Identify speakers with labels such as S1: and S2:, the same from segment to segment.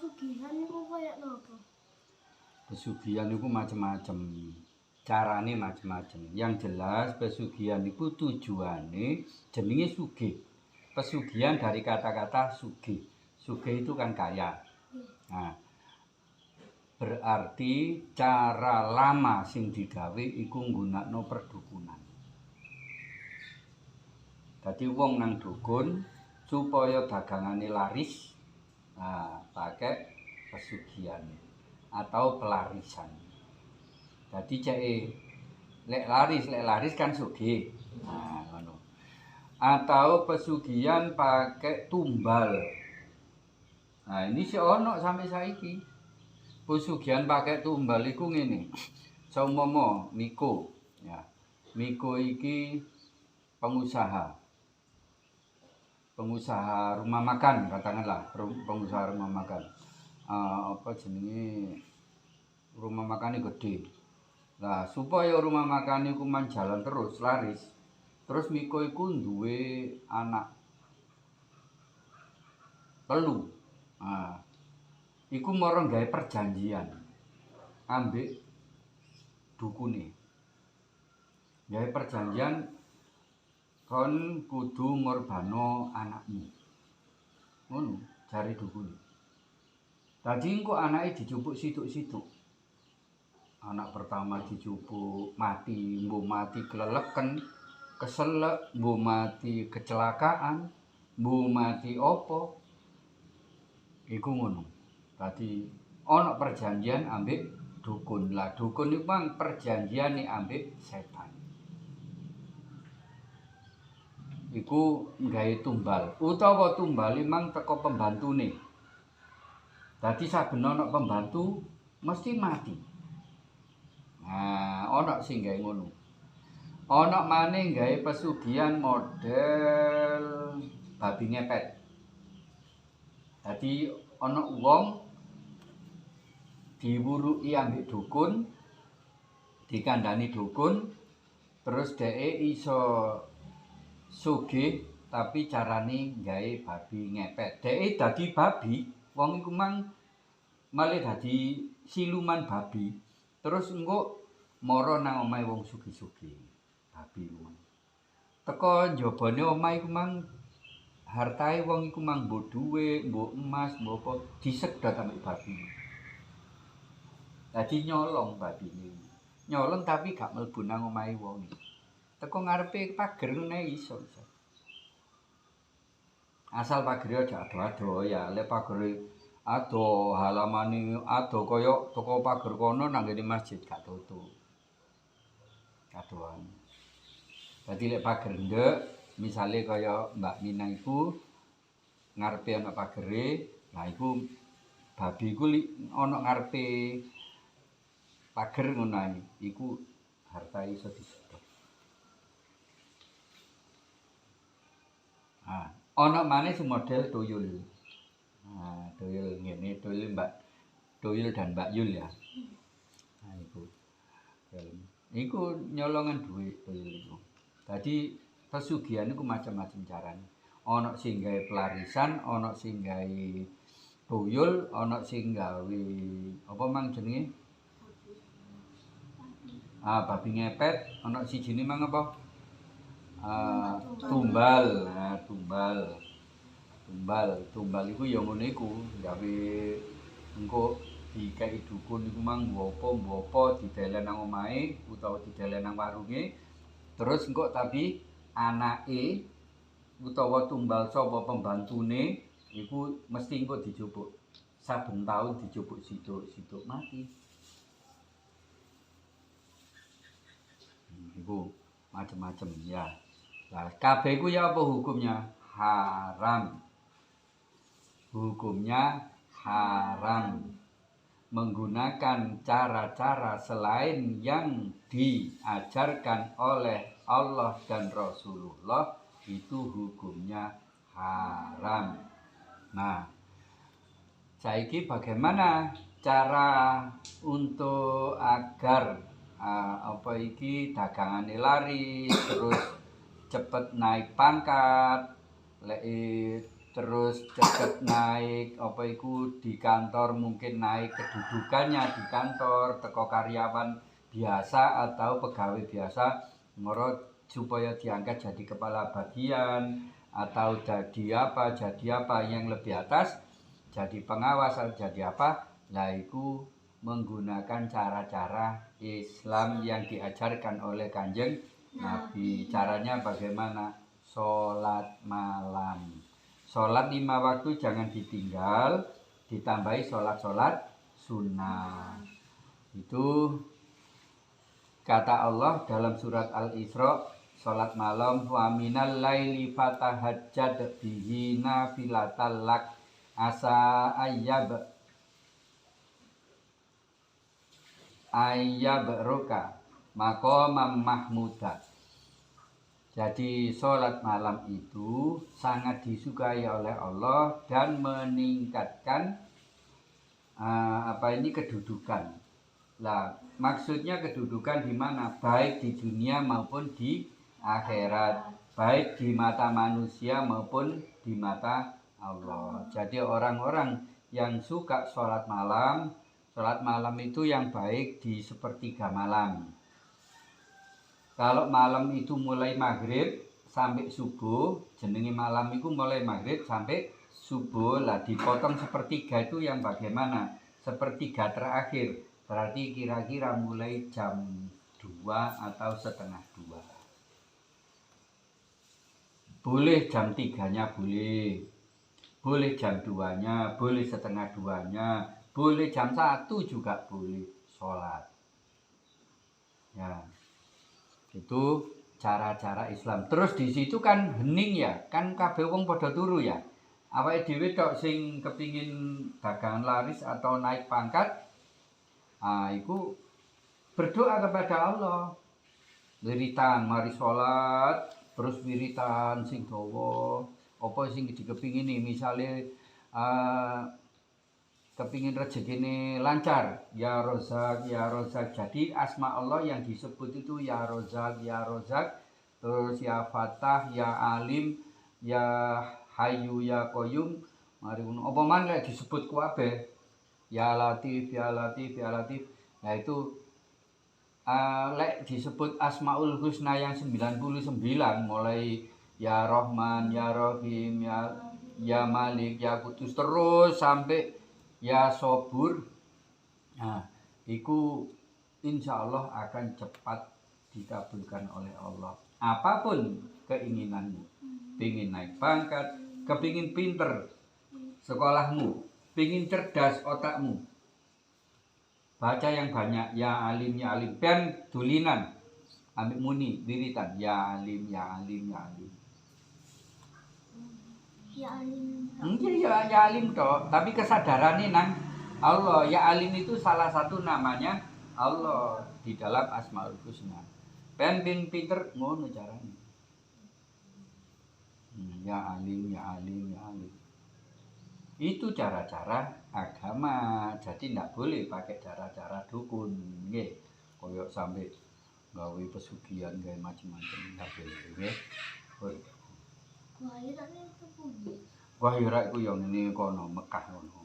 S1: Pesugihan itu kayak apa?
S2: Pesugihan itu macam-macam. Carane macam-macam. Yang jelas pesugihan itu tujuannya jenenge sugih. Pesugihan dari kata-kata sugih. Sugih itu kan kaya. Nah, berarti cara lama sing digawe iku nggunakno perdukunan. Dadi wong nang dukun supaya dagangane laris, nah, pakai pesugihan atau pelarisan. Jadi ceke lek laris kan sugih. Nah, ngono. Atau pesugihan pakai tumbal. Nah, ini si ono sampai saiki. Pesugihan pakai tumbal iku ngene. Saumpama Miko, ya. Miko iki pengusaha rumah makan, katakanlah pengusaha rumah makan. Apa jenenge rumah makannya gede. Nah, supaya rumah makan iku jalan terus laris. Terus Miko iku duwe anak telu. Nah, iku moro gawe perjanjian ambek dukune. Gawe perjanjian kon kudu ngorbano anakmu. Ngono jare dukune. Dadi engko anake dicupuk situk-situk. Anak pertama dicupuk mati, mbuh mati keleleken, keselek, mbuh mati kecelakaan, mbuh mati opo. Iku ngono. Dadi ana perjanjian ambek dukun. Lah dukun iku mang perjanjiane ambek setan. Iku gawe tumbal. Utawa tumbal mang teko pembantune. Dadi saben ana pembantu mesti mati. Nah, ana sing gawe ngono. Ana maneh gawe pesugihan model babi ngepet. Dadi ana wong diwuruki ambek dukun, dikandani dukun, terus dhek iso sugih tapi carane gawe babi ngepet. Dhek dadi babi, wong iku mang malah dadi siluman babi. Terus engko mara nang omahe wong sugih-sugih. Babi ku. Teko njabane omah iku mang hartae wong iku mang mbok dhuwit, mbok emas, mbok apa disedot ambek babi. Dadi nyolong babine. Nyolong tapi gak mlebu nang omahe wong. Teko ngarepe pager ngene iso. Asal pagere aja ado-ado ya, lek pagere ado halamane ado kaya toko pager kono nang ngene masjid gak tutup. Kadoan. Dadi lek pager ndek, misale kaya Mbak Mina iku ngarepe ana pagere, nah iku babi iku ana ngarepe pager ngono ae. Iku hartae iso disedot. Ana maneh sing model tuyul. Nah, tuyul ngene, tuyul dan Mbak Yul ya. Nah, iku nyolongan duit tuyul iku. Dadi pesugihan iku macam-macam carane. Ana sing gawe pelarisan, ana sing gawe tuyul, ana sing gawe apa mang jenenge? Babi ngepet, ana sijine mang apa? Tumbal. Nah, tumbal iku ya ngono iku, gawe engko dikei dukun iku mang mbok apa didelen nang omahe utawa didelen nang warunge. Terus engko tapi anake utawa tumbal sapa pembantune iku mesti engko dicupuk. Saben taun dicupuk situk mati. Iku macam-macam ya. Lah kabeh iku ya apa hukumnya? Haram. Hukumnya haram. Menggunakan cara-cara selain yang diajarkan oleh Allah dan Rasulullah itu hukumnya haram. Nah, saiki bagaimana cara untuk agar dagangane laris terus cepet naik pangkat, lek terus cepet naik apa iku di kantor, mungkin naik kedudukannya di kantor, teko karyawan biasa atau pegawai biasa ngoro supaya diangkat jadi kepala bagian atau jadi apa yang lebih atas, jadi pengawas atau jadi apa, lah iku menggunakan cara-cara Islam yang diajarkan oleh Kanjeng Nabi. Caranya bagaimana? Sholat malam. Sholat 5 waktu jangan ditinggal, ditambahi sholat-sholat sunnah. Itu kata Allah dalam surat Al-Isra, sholat malam, wa minal laili fatahajjad bihi nafilatan lak asa ayyabroka maqamam mahmuda. Jadi sholat malam itu sangat disukai oleh Allah dan meningkatkan kedudukan. Lah, maksudnya kedudukan di mana? Baik di dunia maupun di akhirat, baik di mata manusia maupun di mata Allah. Jadi orang-orang yang suka sholat malam itu yang baik di sepertiga malam. Kalau malam itu mulai maghrib sampai subuh, jenenge malam itu mulai maghrib sampai subuh, lah dipotong sepertiga itu yang bagaimana? Sepertiga terakhir, berarti kira-kira mulai jam 2 atau setengah 2. Boleh jam 3-nya boleh jam 2-nya, boleh setengah 2-nya, boleh jam 1 juga boleh sholat. Ya. Itu cara-cara Islam. Terus di situ kan hening ya, kan kabeh wong padha turu ya. Awake dhewe tok sing kepingin dagangan laris atau naik pangkat, iku berdoa kepada Allah. Wiritan mari salat, terus wiritan sing dawa, apa sing dikepingini misale kepingin rezekine lancar, ya rozak, ya rozak. Jadi asma Allah yang disebut itu ya rozak, terus ya fatah, ya alim, ya hayu, ya koyum. Mari ngono apa man lek disebut kabeh, ya latif, ya latif, ya latif. Nah itu lek disebut asmaul husna yang 99 mulai ya Rahman, ya Rahim, ya Malik, ya Kudus terus sampai ya Sobur. Nah, itu insya Allah akan cepat dikabulkan oleh Allah. Apapun keinginanmu, pingin naik pangkat, kepingin pinter sekolahmu, pingin cerdas otakmu, baca yang banyak, ya alim, pen dulinan, ambil muni, wiritan, ya alim, ya alim, ya alim.
S1: Ya alim.
S2: Ya alim toh, tapi kesadarannya nang Allah. Ya alim itu salah satu namanya Allah di dalam Asmaul Husna. Pen pinter ngono caranya. Ya alim, ya alim, ya alim. Itu cara-cara agama. Jadi tidak boleh pakai cara-cara dukun, nggih. Koyok sampai gawe pesugihan, gawe macam-macam, tidak boleh, nggih. Wahira itu yang ini kono Mekah kono.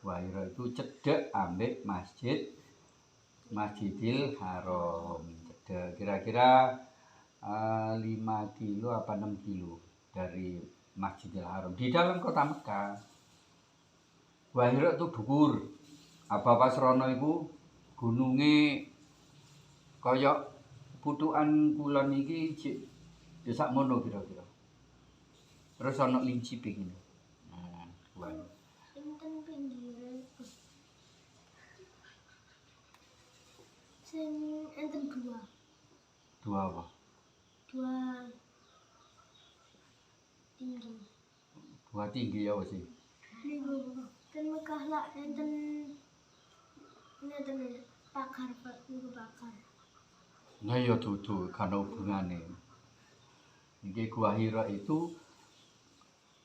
S2: Wahira itu cedek ambek Masjidil Haram. Cedek kira-kira 5 kilo apa 6 kilo dari Masjidil Haram di dalam kota Mekah. Wahira itu dhuwur. Apa Pasrono iku gununge kaya putukan kulon iki ya sak mono kira-kira. Terus ana linciping ini. Nah, Wahira.
S1: Enten pinggire. Sing enten dua.
S2: Dua apa?
S1: Dua tinggi.
S2: Dua tinggi ya wis.
S1: Niku ten Mekah lah enten pakar niku pakar.
S2: Nah ya dudu kan hubungane. Iki Gua Hira itu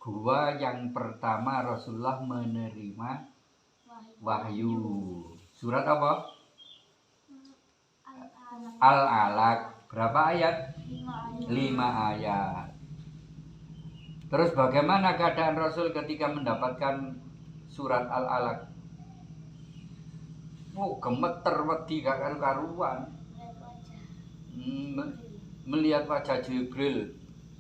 S2: gua yang pertama Rasulullah menerima wahyu. Surat apa? Al-Alaq. Berapa ayat? 5 ayat. Terus bagaimana keadaan Rasul ketika mendapatkan surat Al-Alaq? Oh, gemeter wedi gak karu-karuan.
S1: Lihat wajah.
S2: Melihat wajah Jibril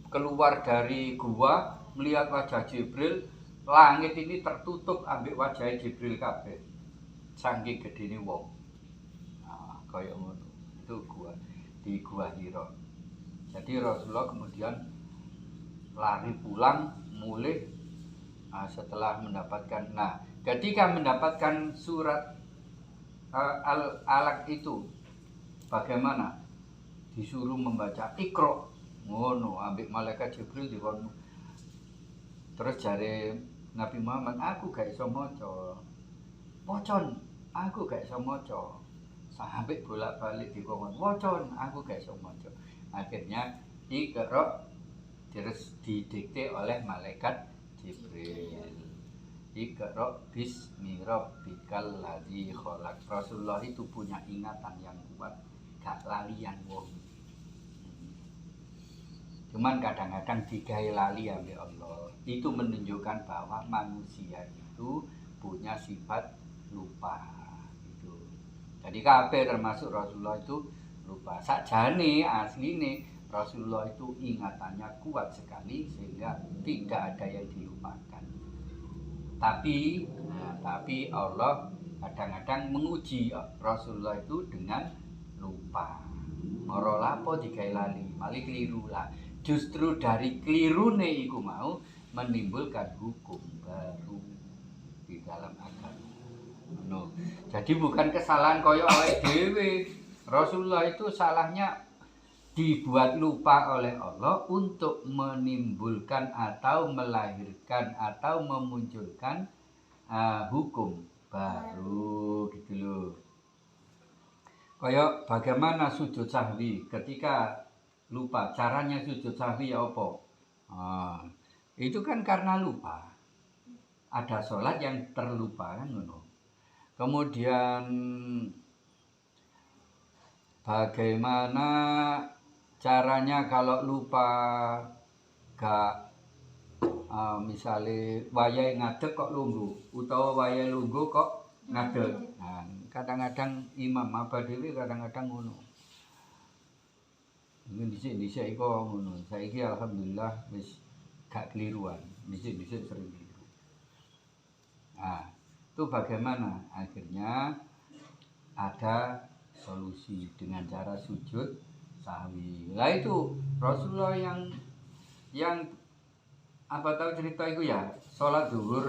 S2: keluar dari gua, melihat wajah Jibril, langit ini tertutup ambek wajah Jibril kabeh. Saking gedene wong. Nah, kaya ngono. Itu gua di Gua Hira. Jadi Rasulullah kemudian lari pulang mulih setelah mendapatkan. Nah, ketika mendapatkan surat Al-Alaq itu bagaimana? Disuruh membaca Iqra. Ngono, ambek malaikat Jibril dikon. Terus jare Nabi Muhammad, aku gak iso maca. Wocon, aku gak iso maca. Sampai bolak-balik dikon, wocon, aku gak iso maca. Akhirnya Iqra terus didikte oleh malaikat Jibril. Iqra bismi rabbikal ladzi khalaq. Rasulullah itu punya ingatan yang kuat, gak lalian wong. Cuman kadang-kadang digawe lali ambek Allah. Itu menunjukkan bahwa manusia itu punya sifat lupa gitu. Jadi kabeh termasuk Rasulullah itu lupa. Sakjane asline Rasulullah itu ingatannya kuat sekali sehingga tidak ada yang dilupakan. Tapi Allah kadang-kadang menguji Rasulullah itu dengan lupa. Moro lapo digawe lali, mali keliru lah. Justru dari kelirune iku mau menimbulkan hukum baru di dalam agama. No. Jadi bukan kesalahan koyo awake dhewe. Rasulullah itu salahnya dibuat lupa oleh Allah untuk menimbulkan atau melahirkan atau memunculkan hukum baru gitu loh. Kayak bagaimana sujud sahwi ketika lupa, caranya sujud sahwi ya apa? Itu kan karena lupa. Ada sholat yang terlupa kan ngono. Kemudian bagaimana caranya kalau lupa gak misalnya wayahe ngadeg kok lungguh utawa wayahe lungguh kok ngadeg. Nah, kadang-kadang imam apa dhewe kadang-kadang ngono. Ini dhisik-dhisik iku ngono. Saiki alhamdulillah wis gak keliruan. Dhisik-dhisik sering keliru. Nah, itu bagaimana? Akhirnya ada solusi dengan cara sujud sahwi. Lah itu Rasulullah yang apa tahu cerita itu ya, sholat zuhur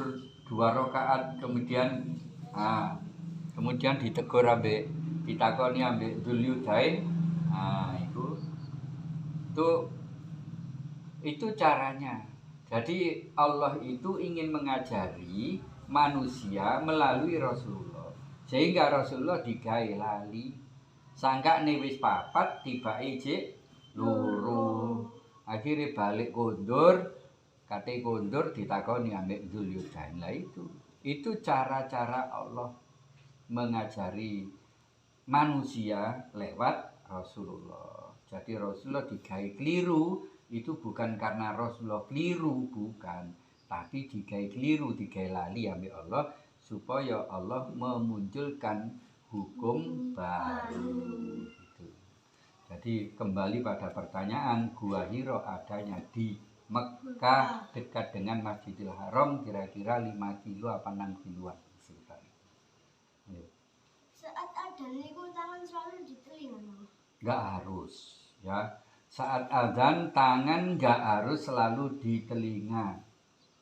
S2: 2 rakaat kemudian ditegur ambek ditakoni ambek Dzulyadain. Itu caranya. Jadi Allah itu ingin mengajari manusia melalui Rasulullah. Sehingga Rasulullah digawe lali. Sangkane wis 4 tibake jek loro. Akhirnya balik kondur, kate kondur ditakoni ambek Dzulyadain. Lah itu cara-cara Allah mengajari manusia lewat Rasulullah. Jadi Rasulullah digawe keliru itu bukan karena Rasulullah keliru, bukan, tapi digawe keliru, digawe lali ambek Allah supaya Allah memunculkan hukum baru gitu. Jadi kembali pada pertanyaan, Gua Hira adanya di Mekah dekat dengan Masjidil Haram, kira-kira 5 kilo apa 6 kiloan sekitar.
S1: Saat adzan niku tangan selalu di telinga.
S2: Enggak harus ya. Saat azan tangan enggak harus selalu di telinga.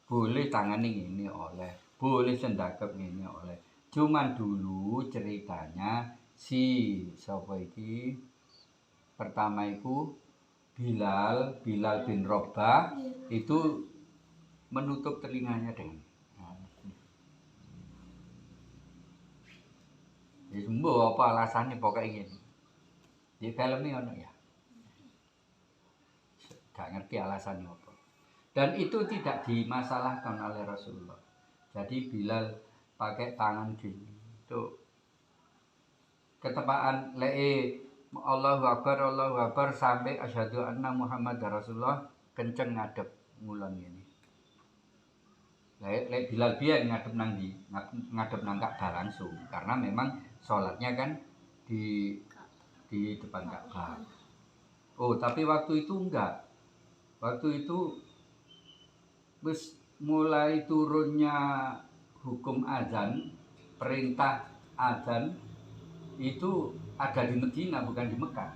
S2: Boleh tangan ini oleh, boleh sendakep ini oleh. Cuman dulu ceritanya si sapa iki pertama iku Bilal bin Rabah itu menutup telinganya dengan ya sembuh apa alasannya pokoknya gini. Di film ini ono ya. Gak ngerti alasannya apa. Dan itu tidak dimasalahkan oleh Rasulullah. Jadi Bilal pakai tangan gini. Itu ketepaan Allahu Akbar sampai asyhadu anna Muhammad Rasulullah kenceng ngadep ngulon ini. Lek Bilal biyen ngadep nang Ka'bah langsung karena memang sholatnya kan di depan Ka'bah. Oh, tapi waktu itu enggak. Waktu itu wis mulai turunnya hukum azan, perintah azan itu ada di Medina bukan di Mekah.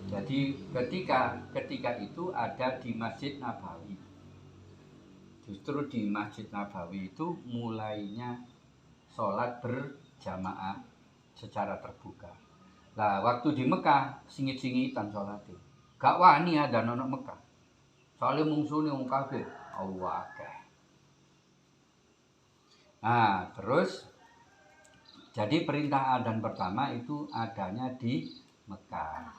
S2: Jadi ketika itu ada di Masjid Nabawi. Justru di Masjid Nabawi itu mulainya sholat berjamaah secara terbuka. Lah waktu di Mekah singit-singitan sholatnya. Gak wani ada nonok Mekah. Soalnya mungsune wong kafir. Allah akeh. Nah, terus jadi perintah adzan pertama itu adanya di Mekah.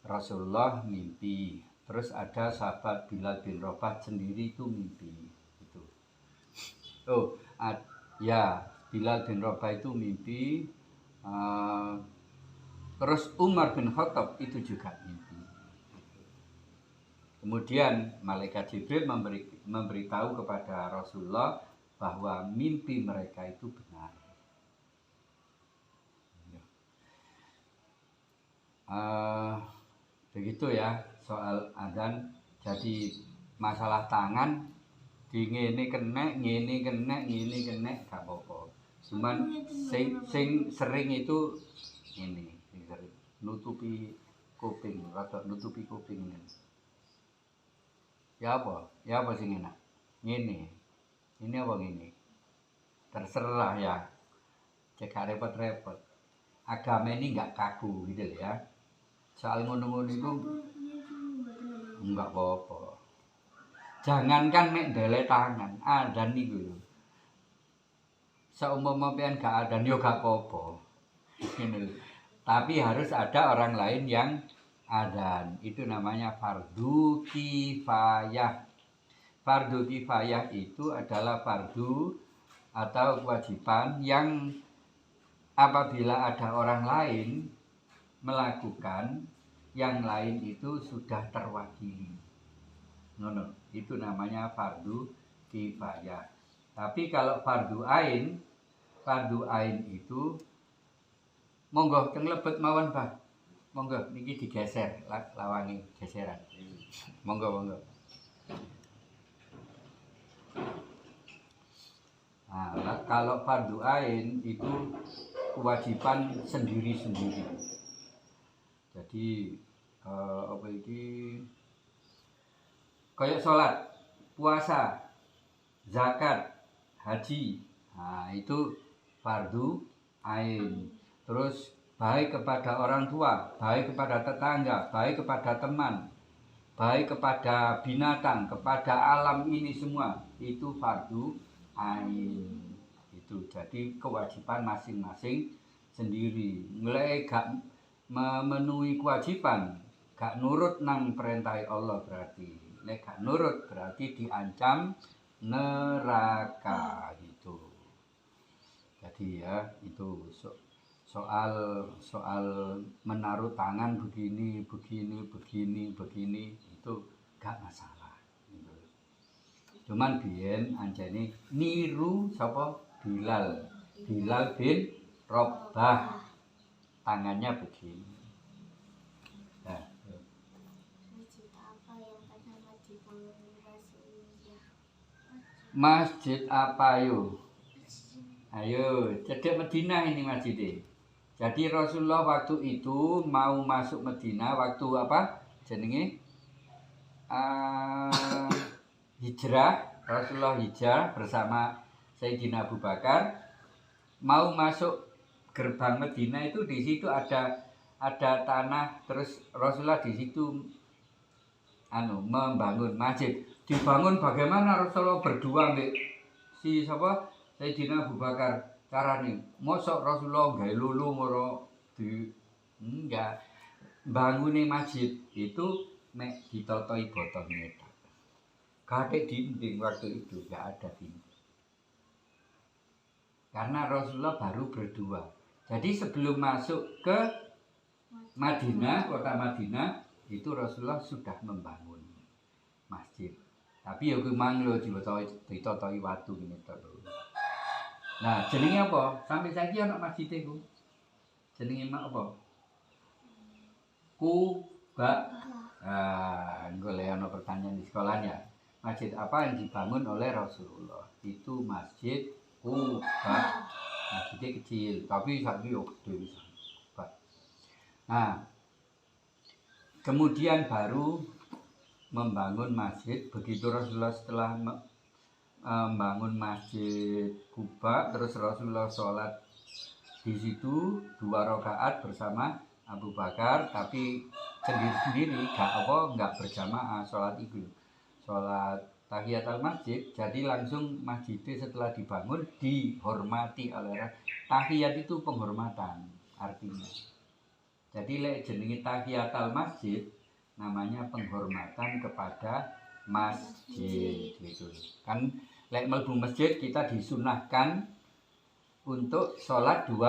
S2: Rasulullah mimpi. Terus ada sahabat Bilal bin Rabah sendiri itu mimpi. Itu. Oh, ya Bilal bin Rabah itu mimpi. Terus Umar bin Khattab itu juga mimpi. Kemudian malaikat Jibril memberitahu kepada Rasulullah bahwa mimpi mereka itu benar. Begitu ya soal adzan. Jadi masalah tangan di ngene kena gak apa-apa. Cuman sing sering itu ini nutupi kuping, rada nutupi kuping ini. Ya apa sing enak? Ngene. Ini apa ngene? Terserah ya. Cek repot-repot. Agama ini enggak kaku gitu ya. Soal ngono-ngono itu enggak apa-apa. Jangankan mek ndele tangan, adzan niku lho. Saumpama pian gak adzan yo gak apa-apa. Ngene lho. Tapi harus ada orang lain yang adzan. Itu namanya fardu kifayah. Fardu kifayah itu adalah fardu atau kewajiban yang apabila ada orang lain melakukan, yang lain itu sudah terwakili. Ngono, itu namanya fardu kifayah. Tapi kalau fardu ain itu monggo teng lebet mawon, Pak. Monggo niki digeser, lawangi geseran. Monggo. Nah, kalau fardu ain itu kewajiban sendiri-sendiri. Jadi apa iki? Kayak sholat, puasa, zakat, haji. Nah, itu fardu ain. Terus baik kepada orang tua, baik kepada tetangga, baik kepada teman, baik kepada binatang, kepada alam ini semua, itu fardu ain. Itu jadi kewajiban masing-masing sendiri. Mulai gak memenuhi kewajiban, gak nurut nang perintah Allah berarti. Nek gak nurut berarti diancam neraka gitu. Jadi ya itu soal menaruh tangan begini itu gak masalah. Gitu. Cuman biyen anjane niru sapa Bilal bin Rabah. Tangannya begini. Nah,
S1: Masjid apa yang pertama dibangun Rasulullah?
S2: masjid apa yuk? Ayo, cedek Medina ini masjidnya. Jadi Rasulullah waktu itu mau masuk Medina waktu apa? Jenenge hijrah. Rasulullah hijrah bersama Sayyidina Abu Bakar. Mau masuk gerbang Medina itu di situ ada tanah, terus Rasulullah di situ membangun masjid. Dibangun bagaimana Rasulullah berdua mbek si siapa? Sayyidina Abu Bakar. Carane mosok Rasulullah gawe lulu moro di enggak. Bangune masjid itu mek ditotoi botolnya. Gak ada dinding waktu itu, gak ada dinding. Karena Rasulullah baru berdua. Jadi sebelum masuk ke Madinah, kota Madinah, itu Rasulullah sudah membangun masjid. Tapi ya kuwi mang lho ditotoi watu ngene to. Nah, jenenge apa? Sampai saiki ana masjid iku. Jenenge apa? Kuba. Golek ana pertanyaan di sekolah ya. Masjid apa yang dibangun oleh Rasulullah? Itu Masjid Kuba. Masjidnya kecil, tapi saiki yo gede pisan. Nah, kemudian baru membangun masjid. Begitu Rasulullah setelah membangun Masjid Kuba, terus Rasulullah sholat di situ 2 rakaat bersama Abu Bakar, tapi sendiri-sendiri, nggak berjamaah sholat itu, sholat tahiyatul masjid. Jadi langsung masjidnya setelah dibangun dihormati oleh tahiyat itu penghormatan artinya. Jadi lek jenenge tahiyatul masjid namanya penghormatan kepada masjid gitu. Kan lek mlebu masjid kita disunahkan untuk sholat 2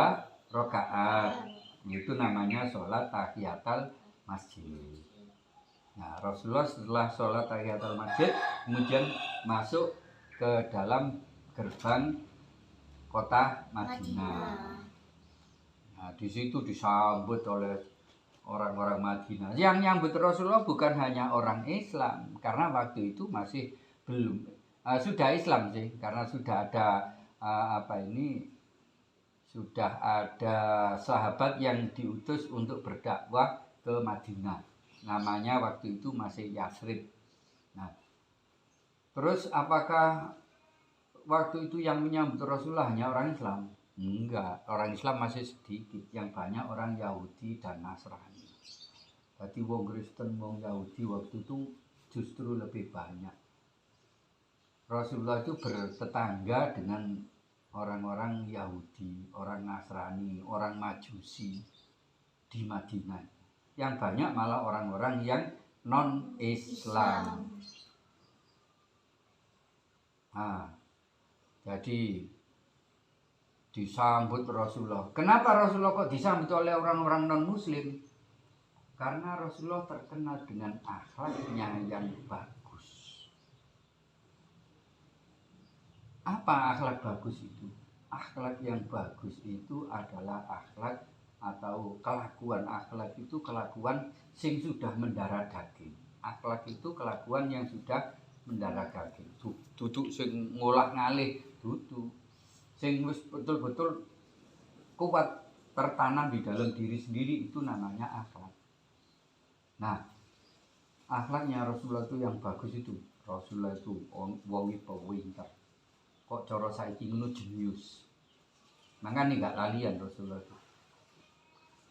S2: rakaat. Itu namanya sholat tahiyatul masjid. Nah, Rasulullah setelah sholat tahiyatul masjid kemudian masuk ke dalam gerbang kota Madinah. Nah, di situ disambut oleh orang-orang Madinah. Yang nyambut Rasulullah bukan hanya orang Islam, karena waktu itu masih belum sudah Islam sih, karena sudah ada sudah ada sahabat yang diutus untuk berdakwah ke Madinah. Namanya waktu itu masih Yathrib. Nah, terus apakah waktu itu yang menyambut Rasulullah hanya orang Islam? Enggak, orang Islam masih sedikit. Yang banyak orang Yahudi dan Nasrani. Jadi wong Kristen, wong Yahudi waktu itu justru lebih banyak. Rasulullah itu bertetangga dengan orang-orang Yahudi, orang Nasrani, orang Majusi di Madinah. Yang banyak malah orang-orang yang non-Islam. Nah, jadi disambut Rasulullah. Kenapa Rasulullah kok disambut oleh orang-orang non-Muslim? Karena Rasulullah terkenal dengan akhlaknya yang bagus. Apa akhlak bagus itu? Akhlak yang bagus itu adalah akhlak atau kelakuan. Akhlak itu kelakuan sing sudah mendarah daging. Akhlak itu kelakuan yang sudah mendarah daging. Duduk sing ngolah ngalih, duduk sing wis betul-betul kuat tertanam di dalam diri sendiri, itu namanya akhlak. Nah, akhlaknya Rasulullah itu yang bagus itu. Rasulullah itu wong pinter. Kok cara saiki ngono jenius. Makanya enggak lalian Rasulullah itu.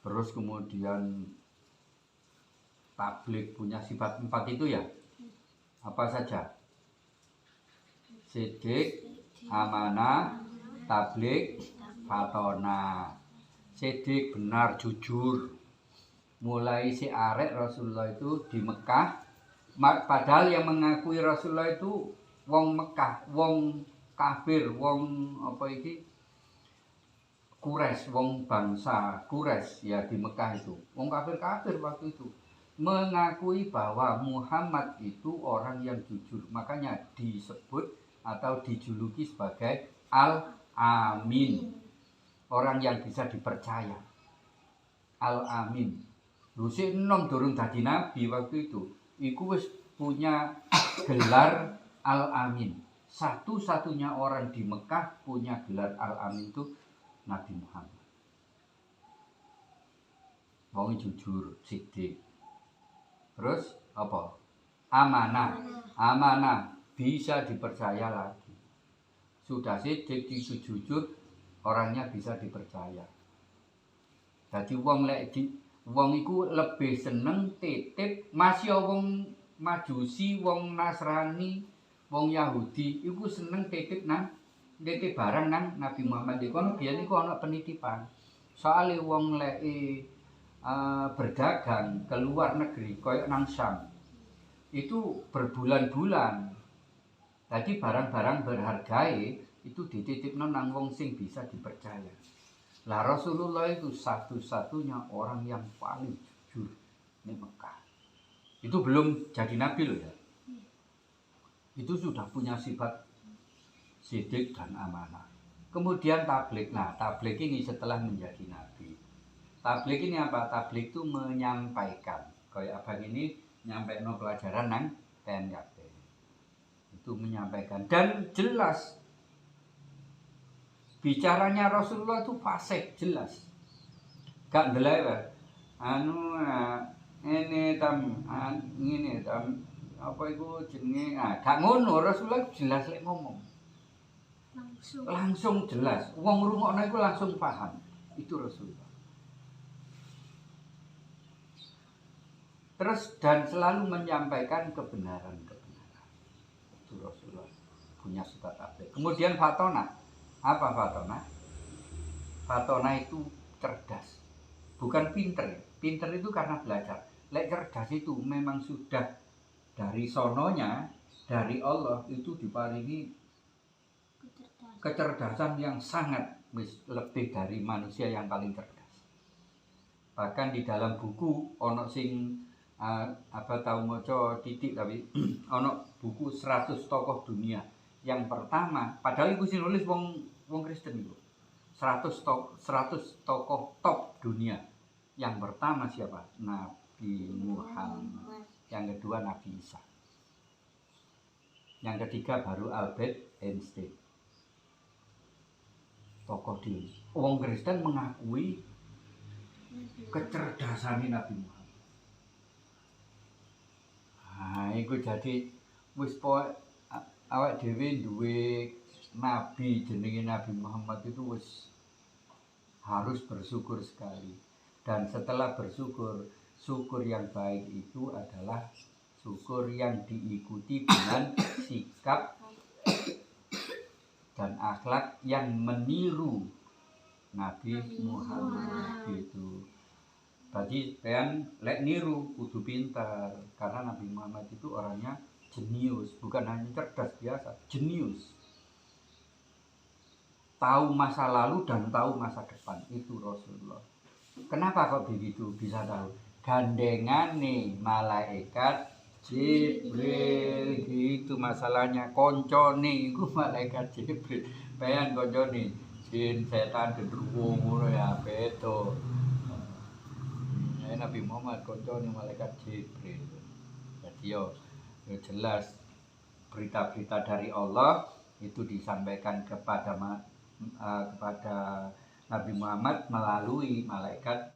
S2: Terus kemudian tabligh punya sifat 4 itu ya. Apa saja? Sidik, amanah, tabligh, fatona. Sidik, benar, jujur. Mulai si arek Rasulullah itu di Mekah, padahal yang mengakui Rasulullah itu wong Mekah, wong kafir, wong Quraisy, wong bangsa Quraisy ya di Mekah itu. Wong kafir waktu itu mengakui bahwa Muhammad itu orang yang jujur. Makanya disebut atau dijuluki sebagai Al-Amin. Orang yang bisa dipercaya. Al-Amin. Lho sik enom durung dadi nabi waktu itu. Iku wis punya gelar Al-Amin. Satu-satunya orang di Mekah punya gelar Al-Amin itu Nabi Muhammad. Wong jujur, sidik. Terus apa? Amanah. Amanah bisa dipercaya lagi. Sudah sidik, jujur, orangnya bisa dipercaya. Jadi wong iku lebih seneng titip masih wong Majusi, wong Nasrani, wong Yahudi iku seneng titip barang nang Nabi Muhammad. Kono biyen iku ana penitipan. Soale wong leki berdagang ke luar negeri koyo nang Syam. Itu berbulan-bulan. Jadi barang-barang berhargai itu dititipno nang wong sing bisa dipercaya. Lah Rasulullah itu satu-satunya orang yang paling jujur di Mekah. Itu belum jadi nabi loh ya. itu sudah punya sifat sidik dan amanah. Kemudian tabligh. Nah, tabligh ini setelah menjadi nabi. Tabligh ini apa? Tabligh itu menyampaikan. Kayak abang ini nyampaikan pelajaran nang TNKP. Itu menyampaikan dan jelas. Bicaranya Rasulullah itu fasih, jelas. Gak ndelek ini apa itu jenenge gak ngono. Rasulullah jelas lek ngomong. Langsung jelas. Wong ngrungokno iku langsung paham. Itu Rasulullah. Terus dan selalu menyampaikan kebenaran-kebenaran. Itu Rasulullah punya sifat tabligh. Kemudian fatona. Apa fatona? Fatona itu cerdas. Bukan pinter. Pinter itu karena belajar. Lek cerdas itu memang sudah dari sononya, dari Allah itu diparingi kecerdasan yang sangat lebih dari manusia yang paling cerdas. Bahkan di dalam buku ono sing apa tahu maca titik tapi ono buku 100 tokoh dunia. Yang pertama, padahal iku sing nulis wong Kristen itu. 100 tokoh top dunia. Yang pertama siapa? Nabi Muhammad. Yang kedua Nabi Isa. Yang ketiga baru Albert Einstein. Tokoh di wong Kristen mengakui kecerdasan Nabi Muhammad. Nah, iku jadi wis awak dhewe duwe nabi jenenge Nabi Muhammad itu wis harus bersyukur sekali. Dan setelah bersyukur, syukur yang baik itu adalah syukur yang diikuti dengan sikap dan akhlak yang meniru Nabi Muhammad gitu. Tadi pengen lek niru kudu pintar karena Nabi Muhammad itu orangnya jenius, bukan hanya cerdas biasa, jenius. Tahu masa lalu dan tahu masa depan, itu Rasulullah. Kenapa kok begitu bisa tahu? Gandengane malaikat Jibril gitu masalahnya, koncone iku malaikat Jibril. Pengen koncone jin setan gendruwo ngono ya beda. Nabi Muhammad koncone malaikat Jibril. Jadi yo jelas berita-berita dari Allah itu disampaikan kepada Nabi Muhammad melalui malaikat